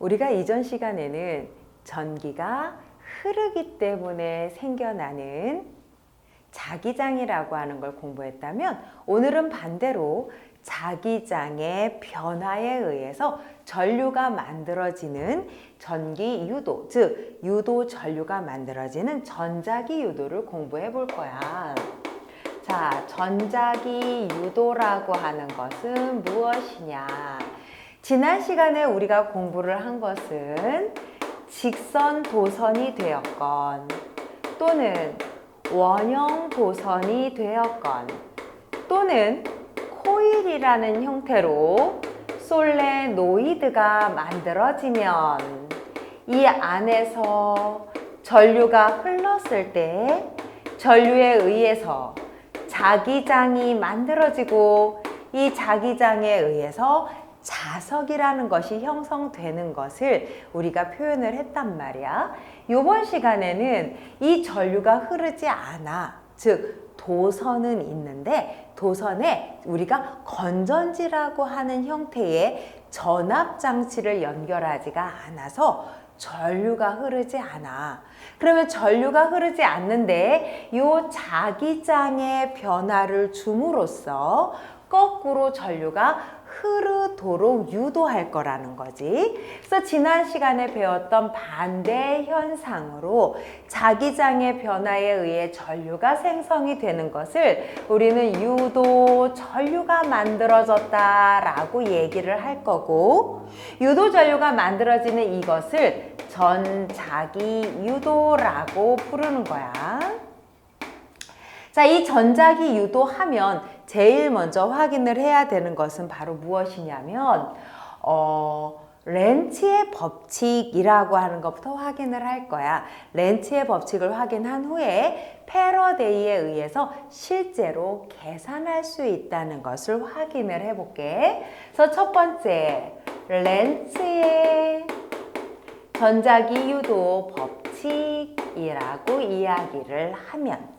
우리가 이전 시간에는 전기가 흐르기 때문에 생겨나는 자기장이라고 하는 걸 공부했다면, 오늘은 반대로 자기장의 변화에 의해서 전류가 만들어지는 전기 유도, 즉 유도 전류가 만들어지는 전자기 유도를 공부해 볼 거야. 자, 전자기 유도라고 하는 것은 무엇이냐? 지난 시간에 우리가 공부를 한 것은 직선 도선이 되었건 또는 원형 도선이 되었건 또는 코일이라는 형태로 솔레노이드가 만들어지면 이 안에서 전류가 흘렀을 때 전류에 의해서 자기장이 만들어지고 이 자기장에 의해서 자석이라는 것이 형성되는 것을 우리가 표현을 했단 말이야. 이번 시간에는 이 전류가 흐르지 않아, 즉 도선은 있는데 도선에 우리가 건전지라고 하는 형태의 전압장치를 연결하지가 않아서 전류가 흐르지 않아. 그러면 전류가 흐르지 않는데 이 자기장의 변화를 줌으로써 거꾸로 전류가 흐르도록 유도할 거라는 거지. 그래서 지난 시간에 배웠던 반대 현상으로 자기장의 변화에 의해 전류가 생성이 되는 것을 우리는 유도 전류가 만들어졌다라고 얘기를 할 거고, 유도 전류가 만들어지는 이것을 전자기 유도라고 부르는 거야. 자, 이 전자기 유도하면 제일 먼저 확인을 해야 되는 것은 바로 무엇이냐면 렌츠의 법칙이라고 하는 것부터 확인을 할 거야. 렌츠의 법칙을 확인한 후에 패러데이에 의해서 실제로 계산할 수 있다는 것을 확인을 해볼게. 그래서 첫 번째, 렌츠의 전자기 유도 법칙이라고 이야기를 하면,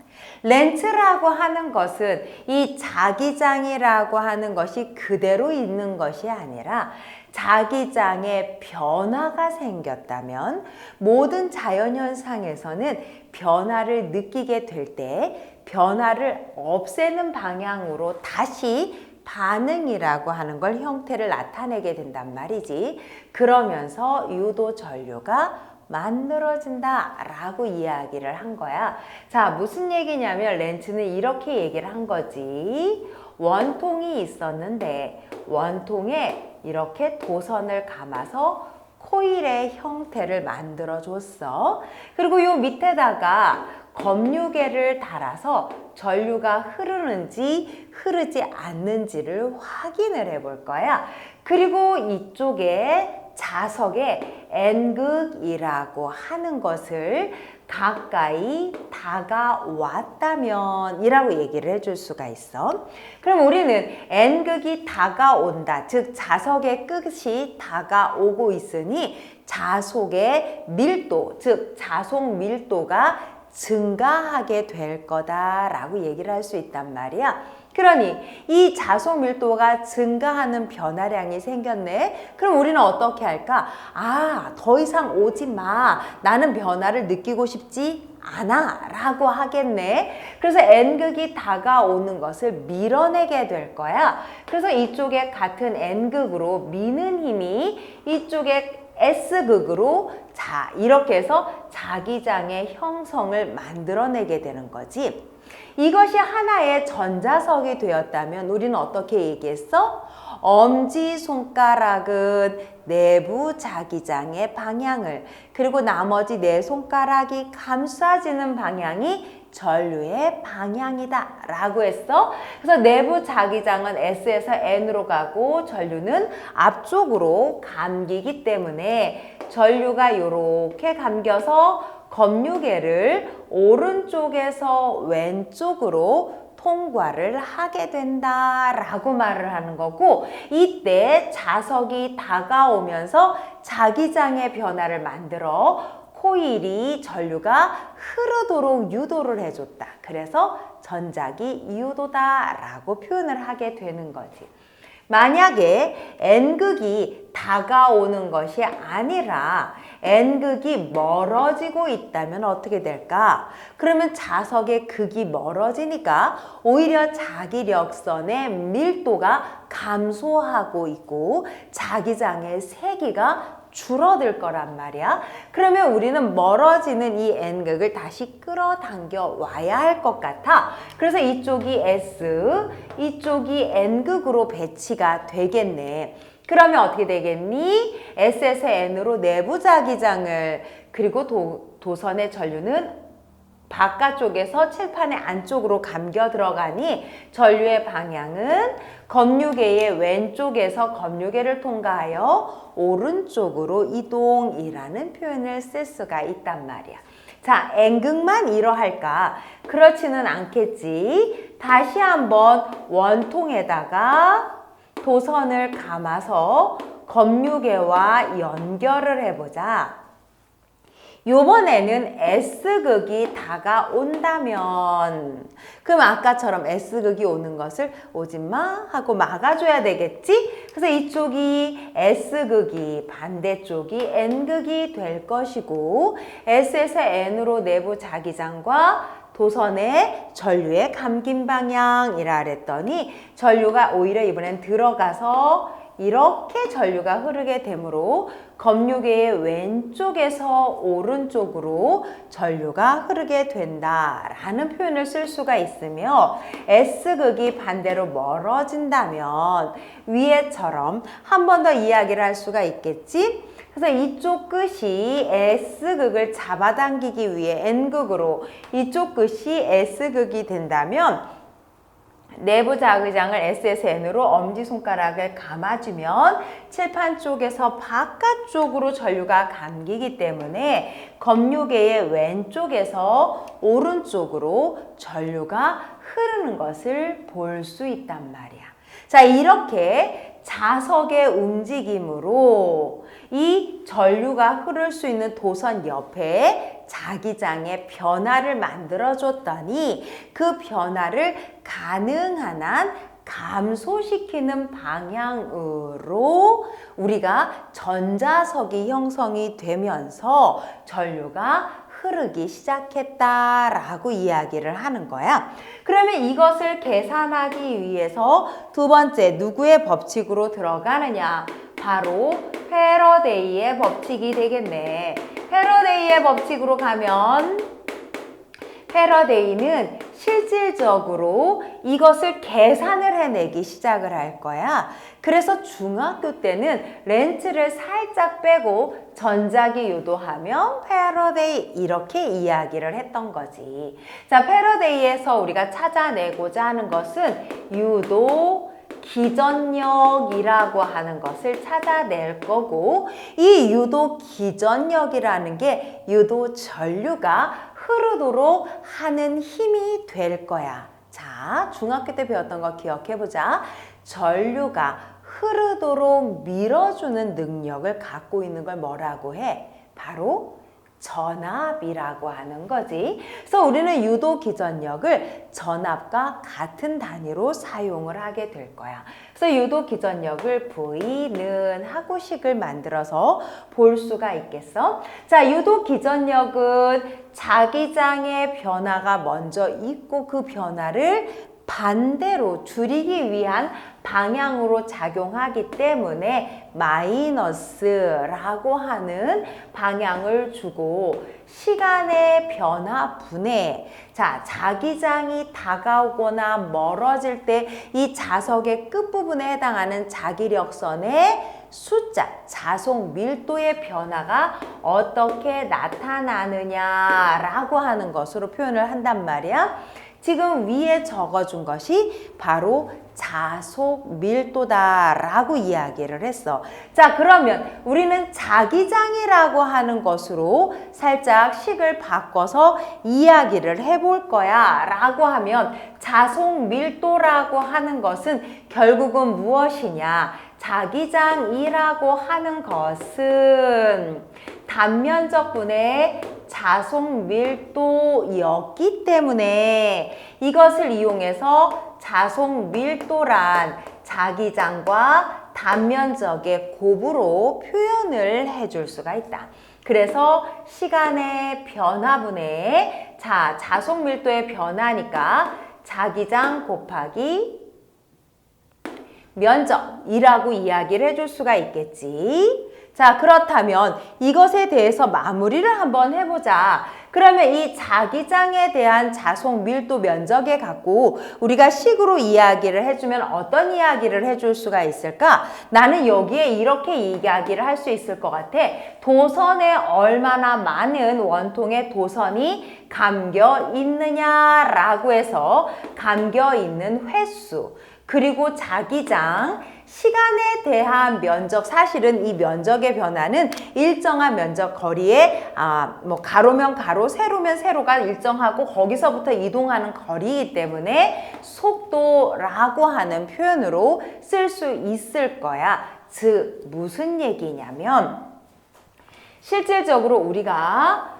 렌츠라고 하는 것은 이 자기장이라고 하는 것이 그대로 있는 것이 아니라 자기장에 변화가 생겼다면, 모든 자연현상에서는 변화를 느끼게 될 때 변화를 없애는 방향으로 다시 반응이라고 하는 걸 형태를 나타내게 된단 말이지. 그러면서 유도 전류가 만들어진다 라고 이야기를 한 거야. 자, 무슨 얘기냐면 렌츠는 이렇게 얘기를 한 거지. 원통이 있었는데 원통에 이렇게 도선을 감아서 코일의 형태를 만들어 줬어. 그리고 요 밑에다가 검유계를 달아서 전류가 흐르는지 흐르지 않는지를 확인을 해 볼 거야. 그리고 이쪽에 자석에 N극이라고 하는 것을 가까이 다가왔다면 이라고 얘기를 해줄 수가 있어. 그럼 우리는 N극이 다가온다, 즉 자석의 끝이 다가오고 있으니 자속의 밀도, 즉 자속 밀도가 증가하게 될 거다라고 얘기를 할 수 있단 말이야. 그러니 이 자속 밀도가 증가하는 변화량이 생겼네. 그럼 우리는 어떻게 할까? 아, 더 이상 오지 마. 나는 변화를 느끼고 싶지 않아 라고 하겠네. 그래서 N극이 다가오는 것을 밀어내게 될 거야. 그래서 이쪽에 같은 N극으로 미는 힘이 이쪽에 S극으로, 자, 이렇게 해서 자기장의 형성을 만들어내게 되는 거지. 이것이 하나의 전자석이 되었다면 우리는 어떻게 얘기했어? 엄지손가락은 내부 자기장의 방향을, 그리고 나머지 네 손가락이 감싸지는 방향이 전류의 방향이다 라고 했어. 그래서 내부 자기장은 S에서 N으로 가고 전류는 앞쪽으로 감기기 때문에 전류가 이렇게 감겨서 검유계를 오른쪽에서 왼쪽으로 통과를 하게 된다라고 말을 하는 거고, 이때 자석이 다가오면서 자기장의 변화를 만들어 코일이 전류가 흐르도록 유도를 해줬다. 그래서 전자기 유도다라고 표현을 하게 되는 거지. 만약에 N극이 다가오는 것이 아니라 N극이 멀어지고 있다면 어떻게 될까? 그러면 자석의 극이 멀어지니까 오히려 자기력선의 밀도가 감소하고 있고 자기장의 세기가 줄어들 거란 말이야. 그러면 우리는 멀어지는 이 N극을 다시 끌어당겨 와야 할 것 같아. 그래서 이쪽이 S, 이쪽이 N극으로 배치가 되겠네. 그러면 어떻게 되겠니? S에서 N으로 내부 자기장을, 그리고 도선의 전류는 바깥쪽에서 칠판의 안쪽으로 감겨 들어가니 전류의 방향은 검류계의 왼쪽에서 검류계를 통과하여 오른쪽으로 이동이라는 표현을 쓸 수가 있단 말이야. 자, N극만 이러할까? 그렇지는 않겠지. 다시 한번 원통에다가 도선을 감아서 검류계와 연결을 해보자. 요번에는 S극이 다가온다면 그럼 아까처럼 S극이 오는 것을 오지마 하고 막아줘야 되겠지? 그래서 이쪽이 S극이 반대쪽이 N극이 될 것이고 S에서 N으로 내부 자기장과 도선의 전류의 감김 방향이라 그랬더니 전류가 오히려 이번엔 들어가서 이렇게 전류가 흐르게 되므로 검류계의 왼쪽에서 오른쪽으로 전류가 흐르게 된다라는 표현을 쓸 수가 있으며 S극이 반대로 멀어진다면 위에처럼 한 번 더 이야기를 할 수가 있겠지? 그래서 이쪽 끝이 S극을 잡아당기기 위해 N극으로 이쪽 끝이 S극이 된다면 내부 자기장을 S에서 N으로 엄지손가락을 감아주면 칠판 쪽에서 바깥쪽으로 전류가 감기기 때문에 검류계의 왼쪽에서 오른쪽으로 전류가 흐르는 것을 볼 수 있단 말이야. 자, 이렇게 자석의 움직임으로 이 전류가 흐를 수 있는 도선 옆에 자기장의 변화를 만들어줬더니 그 변화를 가능한 한 감소시키는 방향으로 우리가 전자석이 형성이 되면서 전류가 흐르기 시작했다라고 이야기를 하는 거야. 그러면 이것을 계산하기 위해서 두 번째 누구의 법칙으로 들어가느냐? 바로 패러데이의 법칙이 되겠네. 패러데이의 법칙으로 가면 패러데이는 실질적으로 이것을 계산을 해내기 시작을 할 거야. 그래서 중학교 때는 렌즈를 살짝 빼고 전자기 유도하면 패러데이 이렇게 이야기를 했던 거지. 자, 패러데이에서 우리가 찾아내고자 하는 것은 유도 기전력이라고 하는 것을 찾아낼 거고 이 유도 기전력이라는 게 유도 전류가 흐르도록 하는 힘이 될 거야. 자, 중학교 때 배웠던 거 기억해보자. 전류가 흐르도록 밀어주는 능력을 갖고 있는 걸 뭐라고 해? 바로 전압이라고 하는 거지. 그래서 우리는 유도 기전력을 전압과 같은 단위로 사용을 하게 될 거야. 그래서 유도 기전력을 V는 하고식을 만들어서 볼 수가 있겠어. 자, 유도 기전력은 자기장의 변화가 먼저 있고 그 변화를 반대로 줄이기 위한 방향으로 작용하기 때문에 마이너스라고 하는 방향을 주고 시간의 변화분에 자, 자기장이 다가오거나 멀어질 때 이 자석의 끝부분에 해당하는 자기력선의 숫자, 자속 밀도의 변화가 어떻게 나타나느냐라고 하는 것으로 표현을 한단 말이야. 지금 위에 적어준 것이 바로 자속 밀도다라고 이야기를 했어. 자, 그러면 우리는 자기장이라고 하는 것으로 살짝 식을 바꿔서 이야기를 해볼 거야 라고 하면 자속 밀도라고 하는 것은 결국은 무엇이냐? 자기장이라고 하는 것은 단면적분의 자속 밀도였기 때문에 이것을 이용해서 자속 밀도란 자기장과 단면적의 곱으로 표현을 해줄 수가 있다. 그래서 시간의 변화분의 자속 밀도의 변화니까 자기장 곱하기 면적이라고 이야기를 해줄 수가 있겠지. 자, 그렇다면 이것에 대해서 마무리를 한번 해보자. 그러면 이 자기장에 대한 자속 밀도 면적에 갖고 우리가 식으로 이야기를 해주면 어떤 이야기를 해줄 수가 있을까? 나는 여기에 이렇게 이야기를 할 수 있을 것 같아. 도선에 얼마나 많은 원통의 도선이 감겨 있느냐라고 해서 감겨 있는 횟수, 그리고 자기장, 시간에 대한 면적, 사실은 이 면적의 변화는 일정한 면적 거리에 뭐 가로면 가로, 세로면 세로가 일정하고 거기서부터 이동하는 거리이기 때문에 속도라고 하는 표현으로 쓸 수 있을 거야. 즉 무슨 얘기냐면 실질적으로 우리가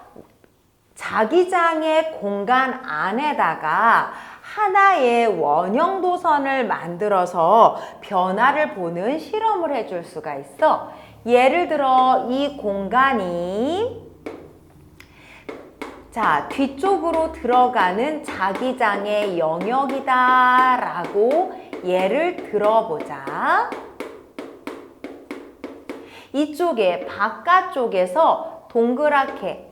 자기장의 공간 안에다가 하나의 원형 도선을 만들어서 변화를 보는 실험을 해줄 수가 있어. 예를 들어 이 공간이 뒤쪽으로 들어가는 자기장의 영역이다 라고 예를 들어보자. 이쪽에 바깥쪽에서 동그랗게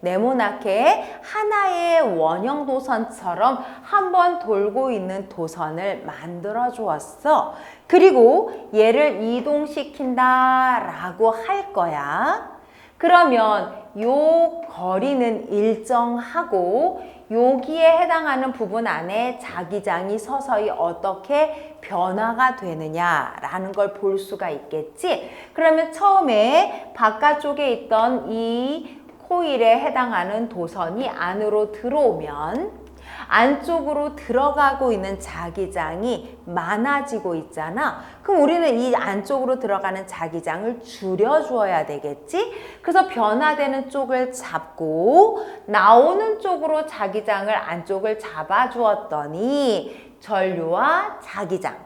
네모나게 하나의 원형 도선처럼 한번 돌고 있는 도선을 만들어 주었어. 그리고 얘를 이동시킨다 라고 할 거야. 그러면 요 거리는 일정하고 여기에 해당하는 부분 안에 자기장이 서서히 어떻게 변화가 되느냐라는 걸 볼 수가 있겠지. 그러면 처음에 바깥쪽에 있던 이 코일에 해당하는 도선이 안으로 들어오면 안쪽으로 들어가고 있는 자기장이 많아지고 있잖아. 그럼 우리는 이 안쪽으로 들어가는 자기장을 줄여주어야 되겠지? 그래서 변화되는 쪽을 잡고 나오는 쪽으로 자기장을 안쪽을 잡아주었더니 전류와 자기장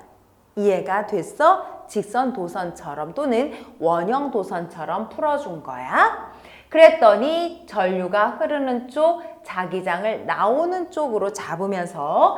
이해가 됐어? 직선 도선처럼 또는 원형 도선처럼 풀어준 거야. 그랬더니 전류가 흐르는 쪽, 자기장을 나오는 쪽으로 잡으면서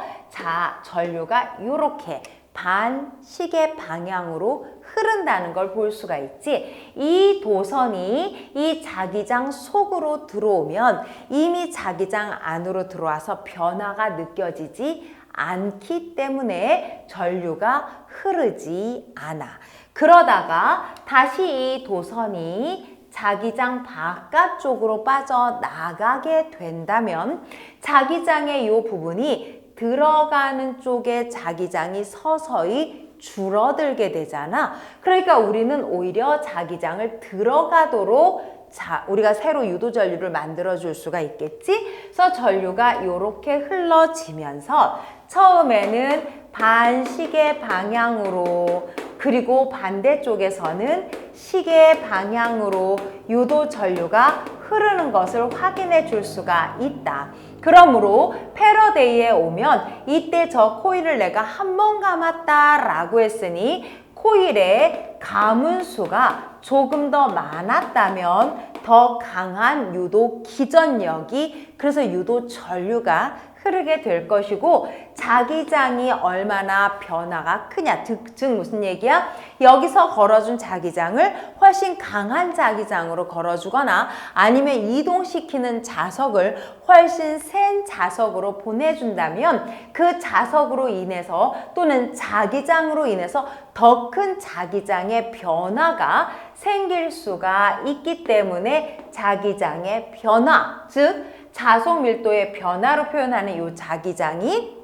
전류가 이렇게 반시계 방향으로 흐른다는 걸 볼 수가 있지. 이 도선이 이 자기장 속으로 들어오면 이미 자기장 안으로 들어와서 변화가 느껴지지 않기 때문에 전류가 흐르지 않아. 그러다가 다시 이 도선이 자기장 바깥쪽으로 빠져나가게 된다면 자기장의 이 부분이 들어가는 쪽에 자기장이 서서히 줄어들게 되잖아. 그러니까 우리는 오히려 자기장을 들어가도록 우리가 새로 유도 전류를 만들어 줄 수가 있겠지. 그래서 전류가 이렇게 흘러지면서 처음에는 반시계 방향으로 그리고 반대쪽에서는 시계 방향으로 유도 전류가 흐르는 것을 확인해 줄 수가 있다. 그러므로 패러데이에 오면 이때 저 코일을 내가 한 번 감았다 라고 했으니 코일의 감은수가 조금 더 많았다면 더 강한 유도 기전력이 그래서 유도 전류가 흐르게 될 것이고 자기장이 얼마나 변화가 크냐 즉 무슨 얘기야? 여기서 걸어준 자기장을 훨씬 강한 자기장으로 걸어주거나 아니면 이동시키는 자석을 훨씬 센 자석으로 보내준다면 그 자석으로 인해서 또는 자기장으로 인해서 더 큰 자기장의 변화가 생길 수가 있기 때문에 자기장의 변화 즉 자속 밀도의 변화로 표현하는 이 자기장이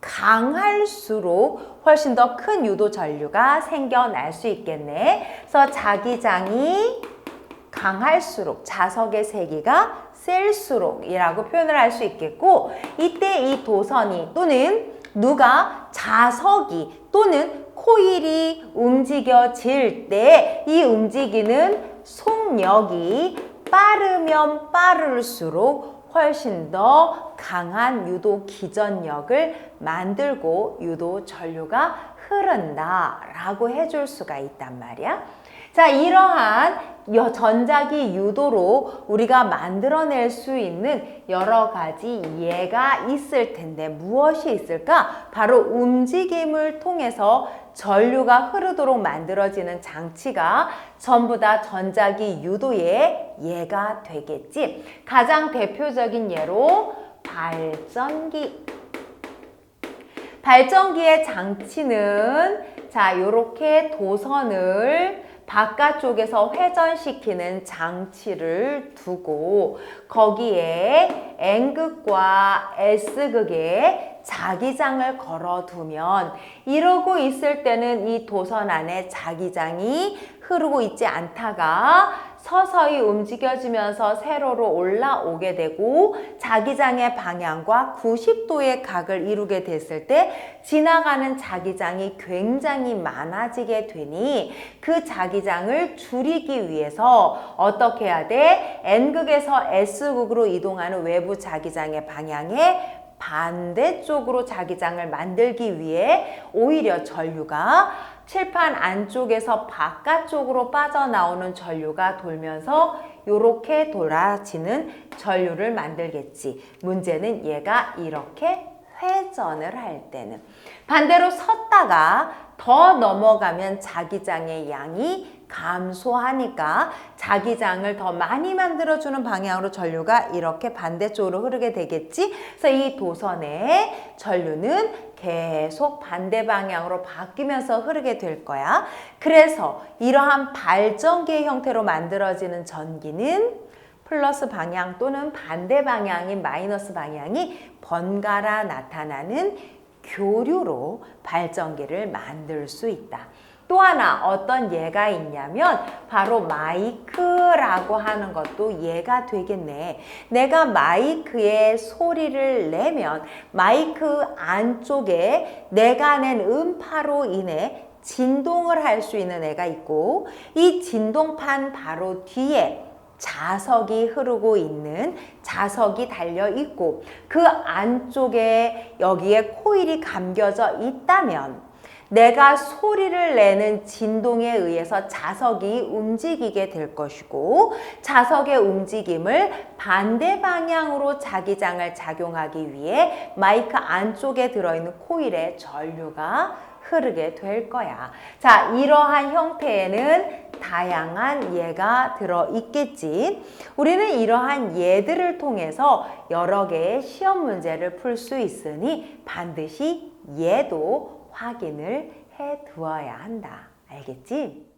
강할수록 훨씬 더 큰 유도 전류가 생겨날 수 있겠네. 그래서 자기장이 강할수록 자석의 세기가 셀수록 이라고 표현을 할 수 있겠고 이때 이 도선이 또는 자석이 또는 코일이 움직여질 때 이 움직이는 속력이 빠르면 빠를수록 훨씬 더 강한 유도 기전력을 만들고 유도 전류가 흐른다라고 해줄 수가 있단 말이야. 자, 이러한 전자기 유도로 우리가 만들어낼 수 있는 여러 가지 예가 있을 텐데 무엇이 있을까? 바로 움직임을 통해서 전류가 흐르도록 만들어지는 장치가 전부 다 전자기 유도의 예가 되겠지. 가장 대표적인 예로 발전기. 발전기의 장치는 자, 요렇게 도선을 바깥쪽에서 회전시키는 장치를 두고 거기에 N극과 S극에 자기장을 걸어두면 이러고 있을 때는 이 도선 안에 자기장이 흐르고 있지 않다가 서서히 움직여지면서 세로로 올라오게 되고 자기장의 방향과 90도의 각을 이루게 됐을 때 지나가는 자기장이 굉장히 많아지게 되니 그 자기장을 줄이기 위해서 어떻게 해야 돼? N극에서 S극으로 이동하는 외부 자기장의 방향에 반대쪽으로 자기장을 만들기 위해 오히려 전류가 칠판 안쪽에서 바깥쪽으로 빠져나오는 전류가 돌면서 이렇게 돌아지는 전류를 만들겠지. 문제는 얘가 이렇게 회전을 할 때는. 반대로 섰다가 더 넘어가면 자기장의 양이 감소하니까 자기장을 더 많이 만들어주는 방향으로 전류가 이렇게 반대쪽으로 흐르게 되겠지. 그래서 이 도선의 전류는 계속 반대 방향으로 바뀌면서 흐르게 될 거야. 그래서 이러한 발전기의 형태로 만들어지는 전기는 플러스 방향 또는 반대 방향인 마이너스 방향이 번갈아 나타나는 교류로 발전기를 만들 수 있다. 또 하나 어떤 예가 있냐면 바로 마이크라고 하는 것도 예가 되겠네. 내가 마이크에 소리를 내면 마이크 안쪽에 내가 낸 음파로 인해 진동을 할 수 있는 애가 있고 이 진동판 바로 뒤에 자석이 흐르고 있는 자석이 달려 있고 그 안쪽에 여기에 코일이 감겨져 있다면 내가 소리를 내는 진동에 의해서 자석이 움직이게 될 것이고 자석의 움직임을 반대 방향으로 자기장을 작용하기 위해 마이크 안쪽에 들어있는 코일에 전류가 흐르게 될 거야. 자, 이러한 형태에는 다양한 예가 들어있겠지. 우리는 이러한 예들을 통해서 여러 개의 시험 문제를 풀 수 있으니 반드시 예도 확인을 해 두어야 한다. 알겠지?